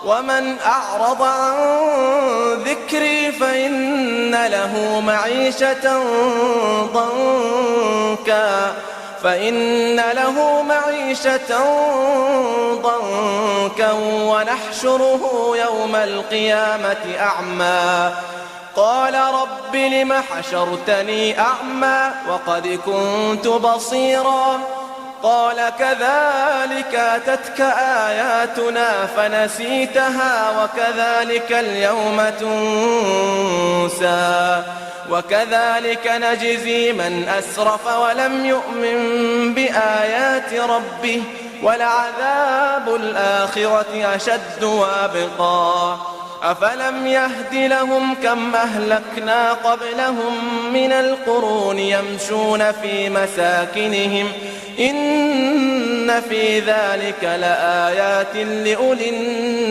ومن أعرض عن ذكري فإن له معيشة ضنكا ونحشره يوم القيامة أعمى قال رب لم حشرتني أعمى وقد كنت بصيرا قال كذلك أتتك آياتنا فنسيتها وكذلك اليوم تنسى وكذلك نجزي من أسرف ولم يؤمن بآيات ربه ولعذاب الآخرة أشد وأبقى أفلم يهد لهم كم أهلكنا قبلهم من القرون يمشون في مساكنهم إن في ذلك لآيات لأولي النهى